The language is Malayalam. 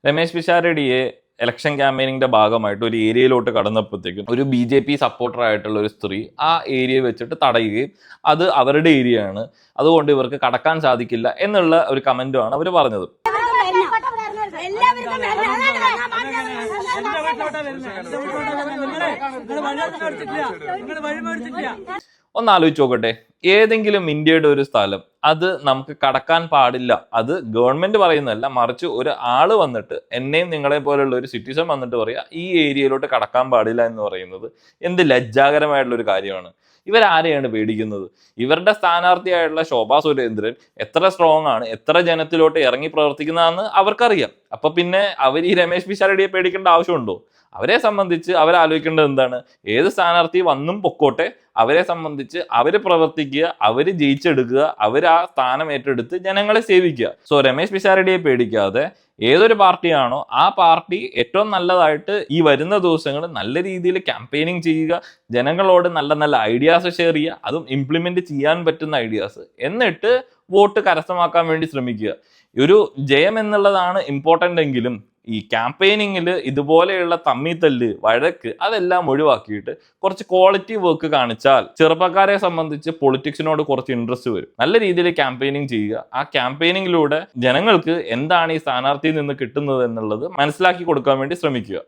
രമേശ് പിഷാരടിയെ ഇലക്ഷൻ ക്യാമ്പയിനിങ്ങിന്റെ ഭാഗമായിട്ട് ഒരു ഏരിയയിലോട്ട് കടന്നപ്പോഴത്തേക്കും ഒരു BJP സപ്പോർട്ടർ ആയിട്ടുള്ള ഒരു സ്ത്രീ ആ ഏരിയ വെച്ചിട്ട് തടയുകയും അത് അവരുടെ ഏരിയ ആണ്, അതുകൊണ്ട് ഇവർക്ക് കടക്കാൻ സാധിക്കില്ല എന്നുള്ള ഒരു കമന്റുമാണ് അവർ പറഞ്ഞത്. ഒന്ന് ആലോചിച്ച് നോക്കട്ടെ, ഏതെങ്കിലും ഇന്ത്യയുടെ ഒരു സ്ഥലം അത് നമുക്ക് കടക്കാൻ പാടില്ല, അത് ഗവൺമെന്റ് പറയുന്നതല്ല, മറിച്ച് ഒരു ആള് വന്നിട്ട് എന്നെയും നിങ്ങളെ പോലുള്ള ഒരു സിറ്റിസൺ വന്നിട്ട് പറയാ ഈ ഏരിയയിലോട്ട് കടക്കാൻ പാടില്ല എന്ന് പറയുന്നത് എന്ത് ലജ്ജാകരമായിട്ടുള്ള ഒരു കാര്യമാണ്. ഇവരാരെയാണ് പേടിക്കുന്നത്? ഇവരുടെ സ്ഥാനാർത്ഥിയായിട്ടുള്ള ശോഭാ സുരേന്ദ്രൻ എത്ര സ്ട്രോങ് ആണ്, എത്ര ജനത്തിലോട്ട് ഇറങ്ങി പ്രവർത്തിക്കുന്നതാണെന്ന് അവർക്കറിയാം. അപ്പൊ പിന്നെ അവർ ഈ രമേശ് പിഷാരടിയെ പേടിക്കേണ്ട ആവശ്യമുണ്ടോ? അവരെ സംബന്ധിച്ച് അവരാലോചിക്കേണ്ടത് എന്താണ്? ഏത് സ്ഥാനാർത്ഥി വന്നും പൊക്കോട്ടെ, അവരെ സംബന്ധിച്ച് അവര് പ്രവർത്തിക്കുക, അവര് ജയിച്ചെടുക്കുക, അവർ ആ സ്ഥാനം ഏറ്റെടുത്ത് ജനങ്ങളെ സേവിക്കുക. സോ രമേശ് പിഷാരടിയെ പേടിക്കാതെ ഏതൊരു പാർട്ടിയാണോ ആ പാർട്ടി ഏറ്റവും നല്ലതായിട്ട് ഈ വരുന്ന ദിവസങ്ങൾ നല്ല രീതിയിൽ ക്യാമ്പയിനിങ് ചെയ്യുക, ജനങ്ങളോട് നല്ല നല്ല ഐഡിയാസ് ഷെയർ ചെയ്യുക, അതും ഇംപ്ലിമെന്റ് ചെയ്യാൻ പറ്റുന്ന ഐഡിയാസ്, എന്നിട്ട് വോട്ട് കരസ്ഥമാക്കാൻ വേണ്ടി ശ്രമിക്കുക. ഒരു ജയം എന്നുള്ളതാണ് ഇമ്പോർട്ടൻ്റ് എങ്കിലും ഈ ക്യാമ്പയിനിങ്ങിൽ ഇതുപോലെയുള്ള തമ്മിത്തല്ല്, വഴക്ക് അതെല്ലാം ഒഴിവാക്കിയിട്ട് കുറച്ച് ക്വാളിറ്റി വർക്ക് കാണിച്ചാൽ ചെറുപ്പക്കാരെ സംബന്ധിച്ച് പൊളിറ്റിക്സിനോട് കുറച്ച് ഇൻട്രസ്റ്റ് വരും. നല്ല രീതിയിൽ ക്യാമ്പയിനിങ് ചെയ്യുക, ആ ക്യാമ്പയിനിങ്ങിലൂടെ ജനങ്ങൾക്ക് എന്താണ് ഈ സ്ഥാനാർത്ഥിയിൽ നിന്ന് കിട്ടുന്നത് എന്നുള്ളത് മനസ്സിലാക്കി കൊടുക്കാൻ വേണ്ടി ശ്രമിക്കുക.